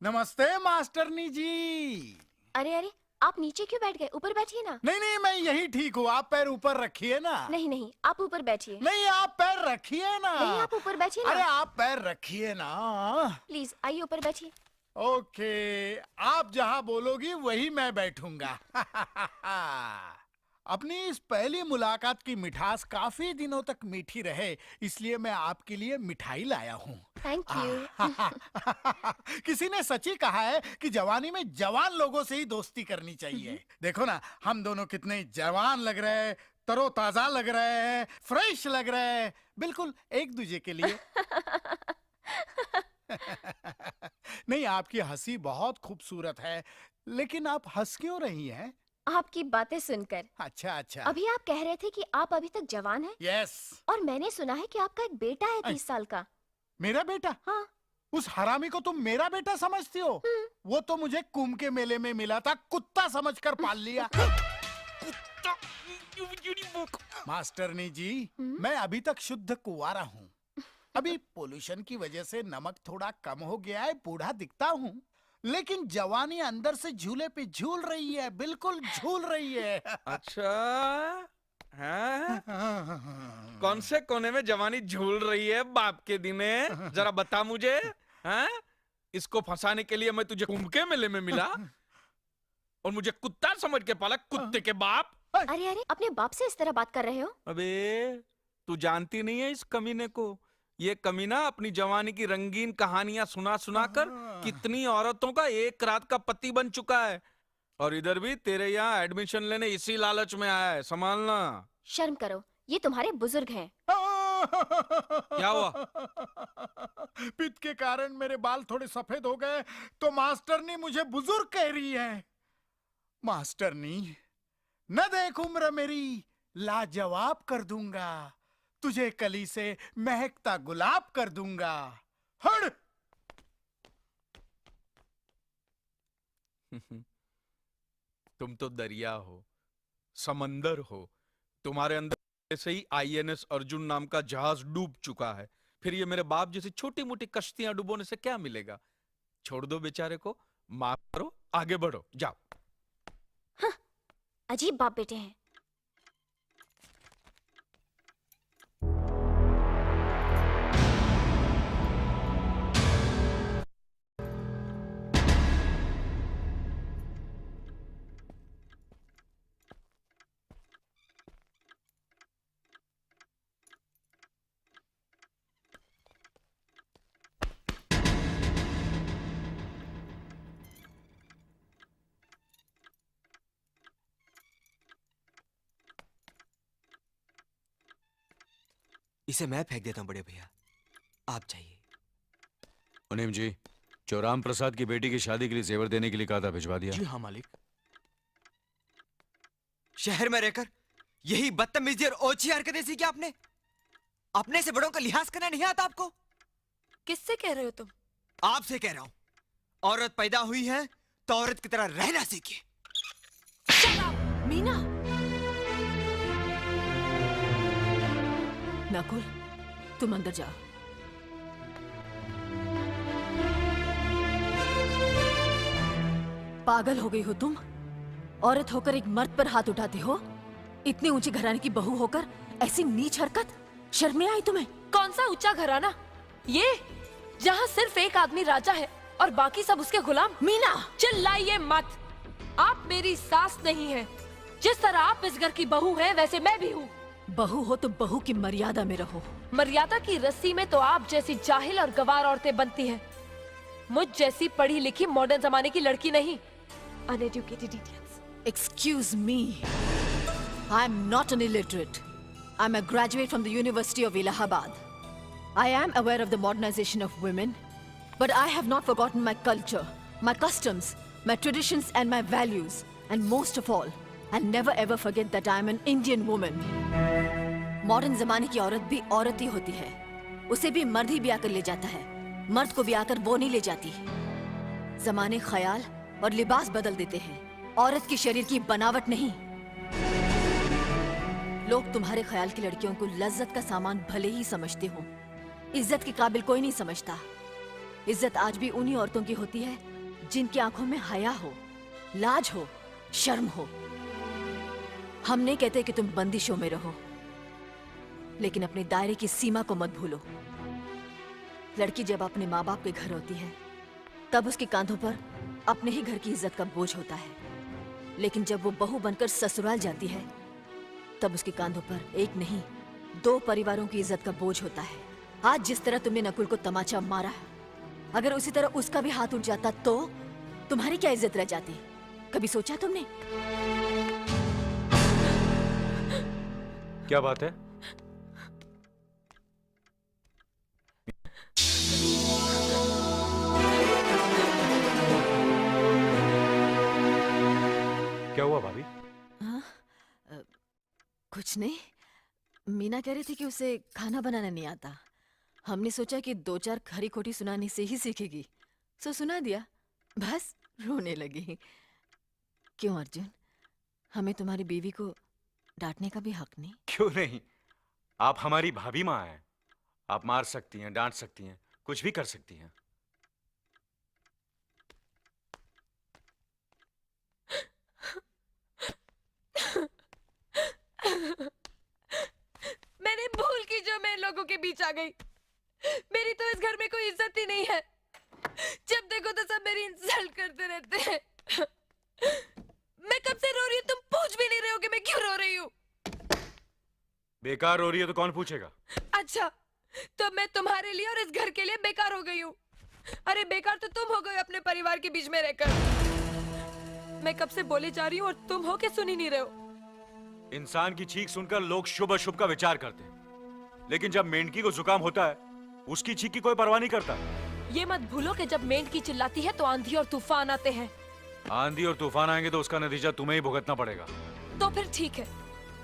नमस्ते मास्टरनी जी। अरे अरे, आप नीचे क्यों बैठ गए? ऊपर बैठिए ना। नहीं नहीं, मैं यही ठीक हूँ। आप पैर ऊपर रखिए ना। नहीं नहीं, आप ऊपर बैठिए। नहीं, आप पैर रखिए ना। नहीं, आप ऊपर बैठिए ना। अरे आप पैर रखिए ना। प्लीज आइए ऊपर बैठिए। ओके, आप जहाँ बोलोगी वही मैं बैठूंगा। अपनी इस पहली मुलाकात की मिठास काफी दिनों तक मीठी रहे, इसलिए मैं आपके लिए मिठाई लाया हूँ। Thank you. किसी ने सच ही कहा है कि जवानी में जवान लोगों से ही दोस्ती करनी चाहिए। देखो ना, हम दोनों कितने जवान लग रहे हैं, तरोताजा लग रहे हैं, फ्रेश लग रहे हैं, बिल्कुल एक दूजे के लिए। नहीं, आपकी हंसी बहुत खूबसूरत है, लेकिन आप हंस क्यों रही हैं? आपकी बातें सुनकर। अच्छा अच्छा। अभी आप कह रहे थे कि आप अभी तक जवान हैं। यस। और मैंने सुना है कि आपका एक बेटा है 30 साल का। मेरा बेटा? हाँ। उस हरामी को तुम मेरा बेटा समझती हो? वो तो मुझे कुंभ के मेले में मिला था, कुत्ता समझकर पाल लिया। मास्टरनी जी, मैं अभी तक शुद्ध कुंवारा हूँ। अभी पोल्यूशन की वजह से नमक थोड़ा कम हो गया है, बूढ़ा दिखता हूँ, लेकिन जवानी अंदर से झूले पे झूल रही है, बिल्कुल झूल रही है। अच्छा, हाँ? कौन से कोने में जवानी झूल रही है बाप के दिने? जरा बता मुझे। हाँ? इसको फंसाने के लिए मैं तुझे कुंभ के मेले में मिला और मुझे कुत्ता समझ के पाला, कुत्ते के बाप। अरे अरे, अपने बाप से इस तरह बात कर रहे हो? अबे, तू जानती नहीं है इस कमीने को। ये कमीना अपनी जवानी की रंगीन कहानियां सुना सुना कर कितनी औरतों का एक रात का पति बन चुका है। और इधर भी तेरे यहाँ एडमिशन लेने इसी लालच में आया है, संभालना। शर्म करो, ये तुम्हारे बुजुर्ग हैं। क्या हुआ? पित्त के कारण मेरे बाल थोड़े सफेद हो गए, तो मास्टरनी मुझे बुजुर्ग कह रही है। मास्टरनी, न देख उम्र मेरी, लाजवाब कर दूंगा, तुझे कली से महकता गुलाब कर दूंगा। हट! तुम तो दरिया हो, समंदर हो, तुम्हारे अंदर से ही आईएनएस अर्जुन नाम का जहाज डूब चुका है। फिर ये मेरे बाप जैसी छोटी मोटी कश्तियां डुबोने से क्या मिलेगा? छोड़ दो बेचारे को, माफ करो, आगे बढ़ो, जाओ। हाँ, अजीब बाप बेटे हैं। इसे मैं फेंक देता हूं बड़े भैया, आप जाइए। मुनीम जी, जो राम प्रसाद की बेटी की शादी के लिए जेवर देने के लिए कहा था, भिजवा दिया? जी हाँ मालिक। शहर में रहकर यही बदतमीजी और ओछी हरकतें सीखी आपने? अपने से बड़ों का लिहाज करना नहीं आता आपको? किससे कह रहे हो तुम? आपसे कह रहा हूं। औरत पैदा हुई है तो औरत की तरह रहना सीखिए। मीना, नकुल, तुम अंदर जाओ। पागल हो गई हो तुम? औरत होकर एक मर्द पर हाथ उठाती हो? इतनी ऊंची घराने की बहू होकर ऐसी नीच हरकत, शर्म नहीं आई तुम्हें? कौन सा ऊंचा घराना? ये जहाँ सिर्फ एक आदमी राजा है और बाकी सब उसके गुलाम। मीना, चिल्लाइए मत। आप मेरी सास नहीं है। जिस तरह आप इस घर की बहू हैं, वैसे मैं भी हूँ। बहू हो तो बहू की मर्यादा में रहो। मर्यादा की रस्सी में तो आप जैसी जाहिल और गवार औरतें बनती हैं। मुझ जैसी पढ़ी लिखी मॉडर्न जमाने की लड़की नहीं। Uneducated idiots. Excuse me. I am not an illiterate. I am a graduate from the University of Allahabad. I am aware of the modernization of women, but I have not forgotten my culture, my customs, my traditions and my values. And most of all, I'll never ever forget that I am an Indian woman. Modern जमाने की औरत भी औरत ही होती है। उसे भी मर्द ही ब्याह कर ले जाता है, मर्द को ब्याह कर वो नहीं ले जाती। जमाने ख्याल और लिबास बदल देते हैं, औरत की शरीर की बनावट नहीं। लोग तुम्हारे ख्याल की लड़कियों को लज्जत का सामान भले ही समझते हो, इज्जत के काबिल कोई नहीं समझता। इज्जत आज भी उन्हीं औरतों की होती है जिनकी आंखों में हया हो, लाज हो, शर्म हो। हम नहीं कहते कि तुम बंदिशों में रहो, लेकिन अपने दायरे की सीमा को मत भूलो। लड़की जब अपने माँ बाप के घर होती है तब उसके कांधों पर अपने ही घर की इज्जत का बोझ होता है, लेकिन जब वो बहू बनकर ससुराल जाती है तब उसके कांधों पर एक नहीं 2 परिवारों की इज्जत का बोझ होता है। आज जिस तरह तुमने नकुल को तमाचा मारा, अगर उसी तरह उसका भी हाथ उठ जाता तो तुम्हारी क्या इज्जत रह जाती? कभी सोचा तुमने? क्या बात है? क्या हुआ भाभी? कुछ नहीं, मीना कह रही थी कि उसे खाना बनाना नहीं आता। हमने सोचा कि 2-4 खरी खोटी सुनाने से ही सीखेगी, सो सुना दिया, बस रोने लगी। क्यों अर्जुन, हमें तुम्हारी बीवी को डांटने का भी हक नहीं? क्यों नहीं? आप हमारी भाभी माँ हैं। आप मार सकती हैं, डांट सकती हैं, कुछ भी कर सकती हैं। मैंने भूल की जो मैं इन लोगों के बीच आ गई। मेरी तो इस घर में कोई इज्जत ही नहीं है। जब देखो तो सब मेरी इंसल्ट करते रहते हैं। मैं कब से रो रही हूँ, तुम पूछ भी नहीं रहे हो कि मैं क्यों रो रही हूँ। बेकार हो रही है तो कौन पूछेगा? अच्छा, तो मैं तुम्हारे लिए और इस घर के लिए बेकार हो गई हूँ। अरे बेकार तो तुम हो गए अपने परिवार के बीच में रहकर। मैं कब से बोले जा रही हूँ और तुम हो के सुन ही नहीं रहे हो। इंसान की चीख सुनकर लोग शुभ अशुभ का विचार करते हैं, लेकिन जब मेंढकी को जुकाम होता है उसकी चीख की कोई परवाह नहीं करता। ये मत भूलो कि जब मेंढकी चिल्लाती है तो आंधी और तूफान आते हैं। आंधी और तूफान आएंगे तो उसका नतीजा तुम्हें ही भुगतना पड़ेगा। तो फिर ठीक है,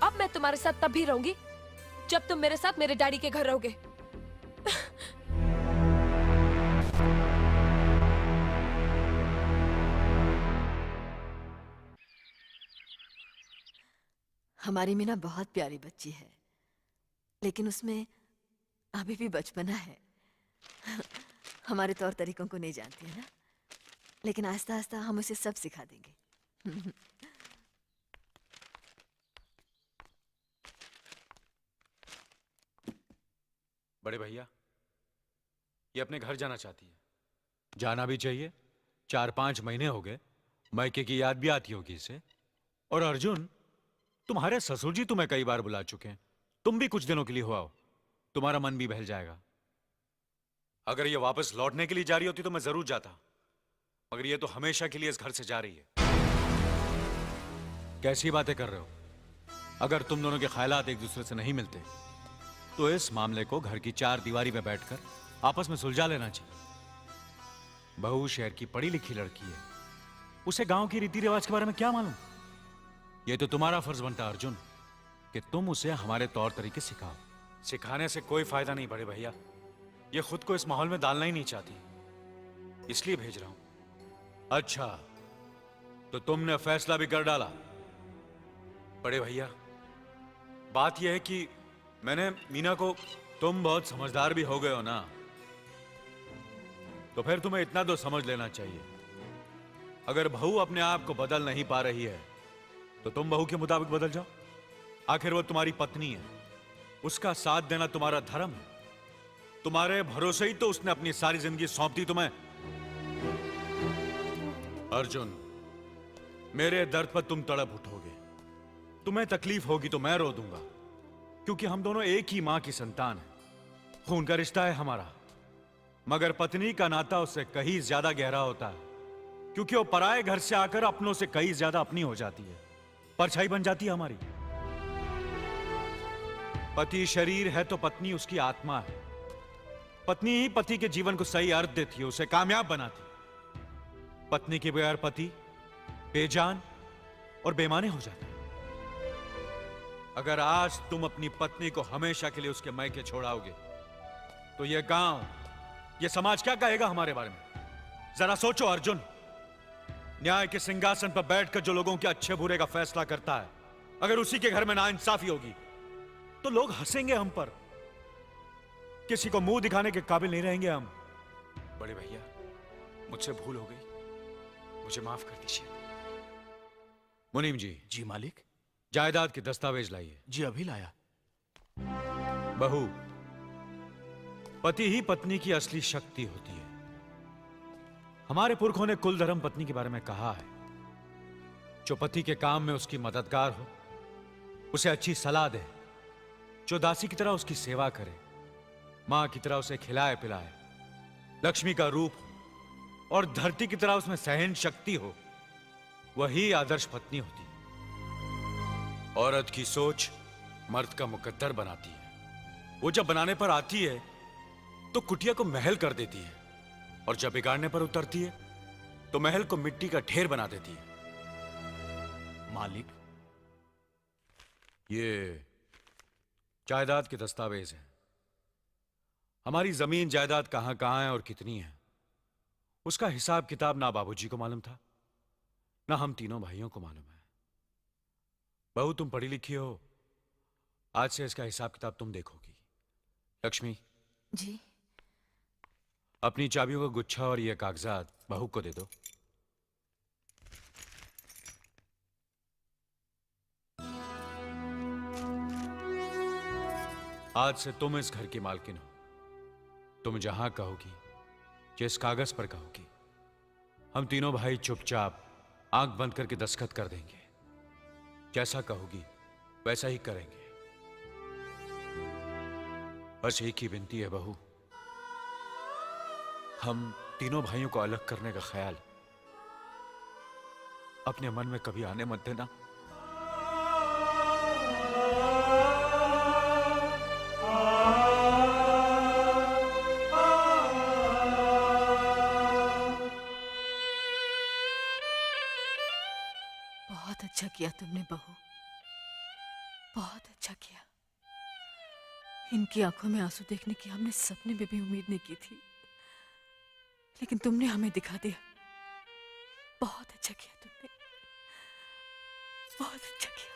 अब मैं तुम्हारे साथ तब भी रहूंगी जब तुम मेरे साथ मेरे डैडी के घर रहोगे। हमारी मीना बहुत प्यारी बच्ची है, लेकिन उसमें अभी भी बचपना है। हमारे तौर तरीकों को नहीं जानती है ना, लेकिन आहिस्ता आहिस्ता हम उसे सब सिखा देंगे। बड़े भैया, ये अपने घर जाना चाहती है। जाना भी चाहिए, 4-5 महीने हो गए, मायके की याद भी आती होगी इसे। और अर्जुन, तुम्हारे ससुर जी तुम्हें कई बार बुला चुके हैं, तुम भी कुछ दिनों के लिए हो आओ, तुम्हारा मन भी बहल जाएगा। अगर ये वापस लौटने के लिए जा रही होती तो मैं जरूर जाता, मगर ये तो हमेशा के लिए इस घर से जा रही है। कैसी बातें कर रहे हो? अगर तुम दोनों के ख्यालात एक दूसरे से नहीं मिलते तो इस मामले को घर की 4 दीवारी में बैठकर आपस में सुलझा लेना चाहिए। बहू शहर की पढ़ी लिखी लड़की है, उसे गांव की रीति रिवाज के बारे में क्या मालूम? यह तो तुम्हारा फर्ज बनता अर्जुन कि तुम उसे हमारे तौर तरीके सिखाओ। सिखाने से कोई फायदा नहीं बड़े भैया, ये खुद को इस माहौल में डालना ही नहीं चाहती, इसलिए भेज रहा हूं। अच्छा, तो तुमने फैसला भी कर डाला? बड़े भैया, बात यह है कि मैंने मीना को, तुम बहुत समझदार भी हो गए हो ना, तो फिर तुम्हें इतना तो समझ लेना चाहिए, अगर बहू अपने आप को बदल नहीं पा रही है तो तुम बहू के मुताबिक बदल जाओ। आखिर वो तुम्हारी पत्नी है, उसका साथ देना तुम्हारा धर्म है। तुम्हारे भरोसे ही तो उसने अपनी सारी जिंदगी सौंप दी तुम्हें। अर्जुन, मेरे दर्द पर तुम तड़प उठोगे, तुम्हें तकलीफ होगी तो मैं रो दूंगा, क्योंकि हम दोनों एक ही मां की संतान हैं, खून का रिश्ता है हमारा। मगर पत्नी का नाता उससे कहीं ज्यादा गहरा होता है, क्योंकि वो पराये घर से आकर अपनों से कहीं ज्यादा अपनी हो जाती है, परछाई बन जाती है हमारी। पति शरीर है तो पत्नी उसकी आत्मा है। पत्नी ही पति के जीवन को सही अर्थ देती है, उसे कामयाब बनाती है। पत्नी के बगैर पति बेजान और बेमाने हो जाते हैं। अगर आज तुम अपनी पत्नी को हमेशा के लिए उसके मायके छोड़ाओगे तो यह गांव, यह समाज क्या कहेगा हमारे बारे में? जरा सोचो अर्जुन, न्याय के सिंहासन पर बैठकर जो लोगों के अच्छे बुरे का फैसला करता है, अगर उसी के घर में नाइंसाफी होगी तो लोग हंसेंगे हम पर, किसी को मुंह दिखाने के काबिल नहीं रहेंगे हम। बड़े भैया, मुझसे भूल हो गई, मुझे माफ कर दीजिए। मुनीम जी, जी मालिक। जायदाद के दस्तावेज लाइए। जी अभी लाया। बहू, पति ही पत्नी की असली शक्ति होती है। हमारे पुरखों ने कुल धर्म पत्नी के बारे में कहा है, जो पति के काम में उसकी मददगार हो, उसे अच्छी सलाह दे, जो दासी की तरह उसकी सेवा करे, मां की तरह उसे खिलाए पिलाए, लक्ष्मी का रूप हो और धरती की तरह उसमें सहन शक्ति हो, वही आदर्श पत्नी होती है। औरत की सोच मर्द का मुकद्दर बनाती है। वो जब बनाने पर आती है तो कुटिया को महल कर देती है, और जब बिगाड़ने पर उतरती है तो महल को मिट्टी का ढेर बना देती है। मालिक, ये जायदाद के दस्तावेज हैं। हमारी जमीन जायदाद कहां कहां है और कितनी है, उसका हिसाब किताब ना बाबूजी को मालूम था, ना हम तीनों भाइयों को मालूम है। बहू, तुम पढ़ी लिखी हो, आज से इसका हिसाब किताब तुम देखोगी। लक्ष्मी, जी। अपनी चाबियों का गुच्छा और ये कागजात बहू को दे दो। आज से तुम इस घर की मालकिन हो। तुम जहां कहोगी, जिस कागज पर कहोगी, हम तीनों भाई चुपचाप आंख बंद करके दस्तखत कर देंगे। जैसा कहोगी वैसा ही करेंगे। बस एक ही विनती है बहू, हम तीनों भाइयों को अलग करने का ख्याल अपने मन में कभी आने मत देना। बहुत अच्छा किया तुमने बहू, बहुत अच्छा किया। इनकी आंखों में आंसू देखने की हमने सपने में भी उम्मीद नहीं की थी, लेकिन तुमने हमें दिखा दिया। बहुत अच्छा किया तुमने, बहुत अच्छा किया।